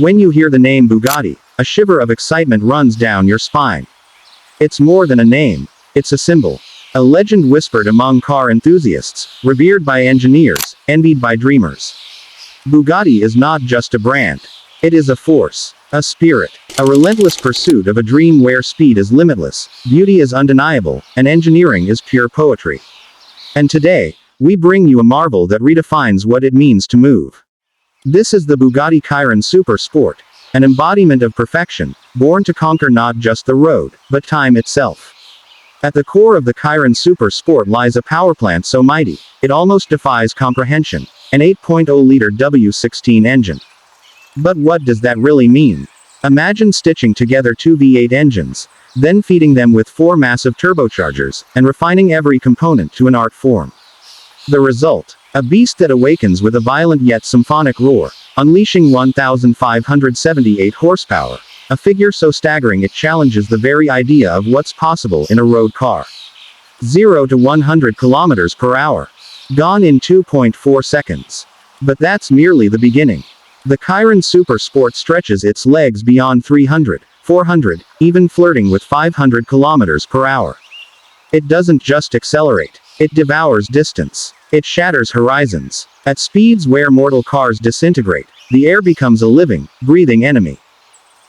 When you hear the name Bugatti, a shiver of excitement runs down your spine. It's more than a name, it's a symbol. A legend whispered among car enthusiasts, revered by engineers, envied by dreamers. Bugatti is not just a brand. It is a force, a spirit, a relentless pursuit of a dream where speed is limitless, beauty is undeniable, and engineering is pure poetry. And today, we bring you a marvel that redefines what it means to move. This is the Bugatti Chiron Super Sport, an embodiment of perfection, born to conquer not just the road, but time itself. At the core of the Chiron Super Sport lies a powerplant so mighty, it almost defies comprehension, an 8.0-liter W16 engine. But what does that really mean? Imagine stitching together two V8 engines, then feeding them with four massive turbochargers, and refining every component to an art form. The result? A beast that awakens with a violent yet symphonic roar, unleashing 1,578 horsepower, a figure so staggering it challenges the very idea of what's possible in a road car. 0 to 100 kilometers per hour. Gone in 2.4 seconds. But that's merely the beginning. The Chiron Super Sport stretches its legs beyond 300, 400, even flirting with 500 kilometers per hour. It doesn't just accelerate. It devours distance. It shatters horizons. At speeds where mortal cars disintegrate, the air becomes a living, breathing enemy.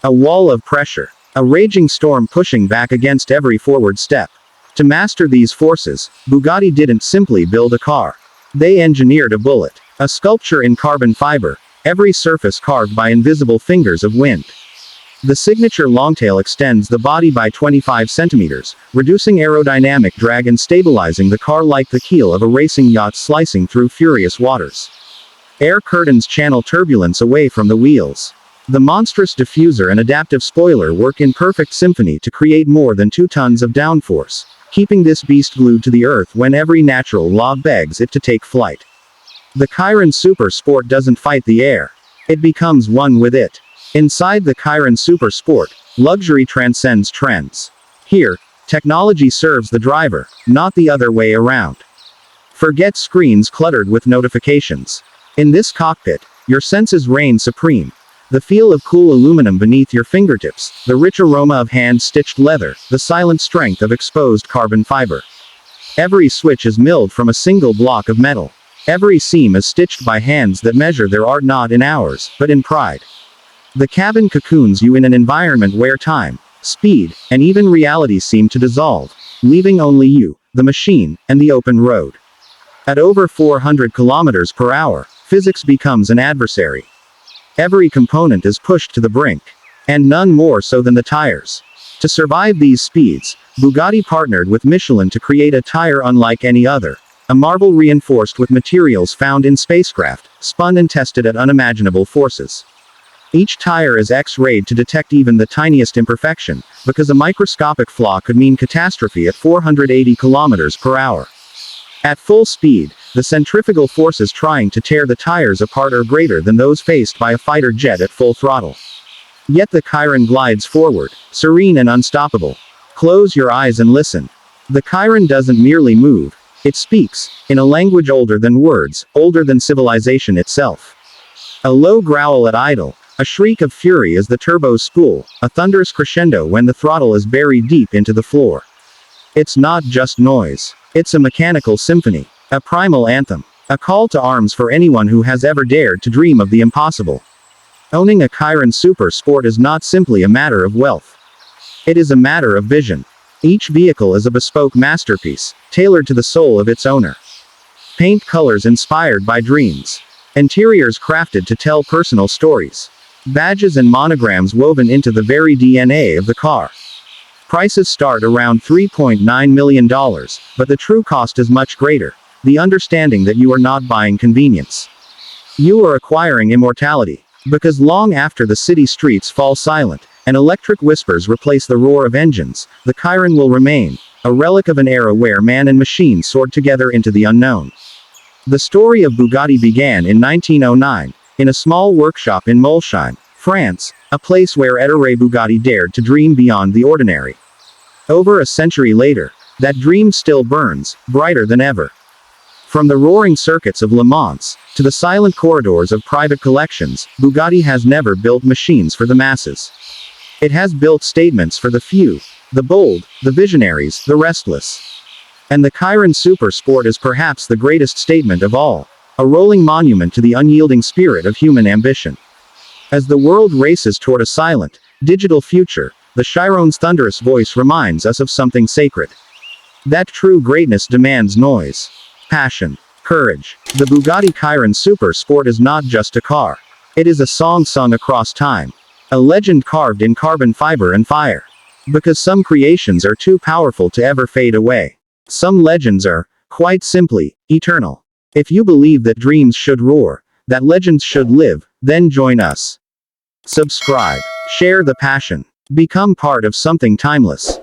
A wall of pressure. A raging storm pushing back against every forward step. To master these forces, Bugatti didn't simply build a car. They engineered a bullet. A sculpture in carbon fiber, every surface carved by invisible fingers of wind. The signature longtail extends the body by 25 centimeters, reducing aerodynamic drag and stabilizing the car like the keel of a racing yacht slicing through furious waters. Air curtains channel turbulence away from the wheels. The monstrous diffuser and adaptive spoiler work in perfect symphony to create more than 2 tons of downforce, keeping this beast glued to the earth when every natural law begs it to take flight. The Chiron Super Sport doesn't fight the air. It becomes one with it. Inside the Chiron Super Sport, luxury transcends trends. Here, technology serves the driver, not the other way around. Forget screens cluttered with notifications. In this cockpit, your senses reign supreme. The feel of cool aluminum beneath your fingertips, the rich aroma of hand-stitched leather, the silent strength of exposed carbon fiber. Every switch is milled from a single block of metal. Every seam is stitched by hands that measure their art not in hours, but in pride. The cabin cocoons you in an environment where time, speed, and even reality seem to dissolve, leaving only you, the machine, and the open road. At over 400 kilometers per hour, physics becomes an adversary. Every component is pushed to the brink. And none more so than the tires. To survive these speeds, Bugatti partnered with Michelin to create a tire unlike any other. A marble reinforced with materials found in spacecraft, spun and tested at unimaginable forces. Each tire is X-rayed to detect even the tiniest imperfection, because a microscopic flaw could mean catastrophe at 480 kilometers per hour. At full speed, the centrifugal forces trying to tear the tires apart are greater than those faced by a fighter jet at full throttle. Yet the Chiron glides forward, serene and unstoppable. Close your eyes and listen. The Chiron doesn't merely move, it speaks, in a language older than words, older than civilization itself. A low growl at idle, a shriek of fury as the turbos spool, a thunderous crescendo when the throttle is buried deep into the floor. It's not just noise. It's a mechanical symphony. A primal anthem. A call to arms for anyone who has ever dared to dream of the impossible. Owning a Chiron Super Sport is not simply a matter of wealth. It is a matter of vision. Each vehicle is a bespoke masterpiece, tailored to the soul of its owner. Paint colors inspired by dreams. Interiors crafted to tell personal stories. Badges and monograms woven into the very DNA of the car. Prices start around $3.9 million, but the true cost is much greater. The understanding that you are not buying convenience. You are acquiring immortality. Because long after the city streets fall silent, and electric whispers replace the roar of engines, the Chiron will remain, a relic of an era where man and machine soared together into the unknown. The story of Bugatti began in 1909, in a small workshop in Molsheim, France, a place where Ettore Bugatti dared to dream beyond the ordinary. Over a century later, that dream still burns, brighter than ever. From the roaring circuits of Le Mans, to the silent corridors of private collections, Bugatti has never built machines for the masses. It has built statements for the few, the bold, the visionaries, the restless. And the Chiron Super Sport is perhaps the greatest statement of all, a rolling monument to the unyielding spirit of human ambition. As the world races toward a silent, digital future, the Chiron's thunderous voice reminds us of something sacred. That true greatness demands noise, passion, courage. The Bugatti Chiron Super Sport is not just a car. It is a song sung across time. A legend carved in carbon fiber and fire. Because some creations are too powerful to ever fade away. Some legends are, quite simply, eternal. If you believe that dreams should roar, that legends should live, then join us. Subscribe. Share the passion. Become part of something timeless.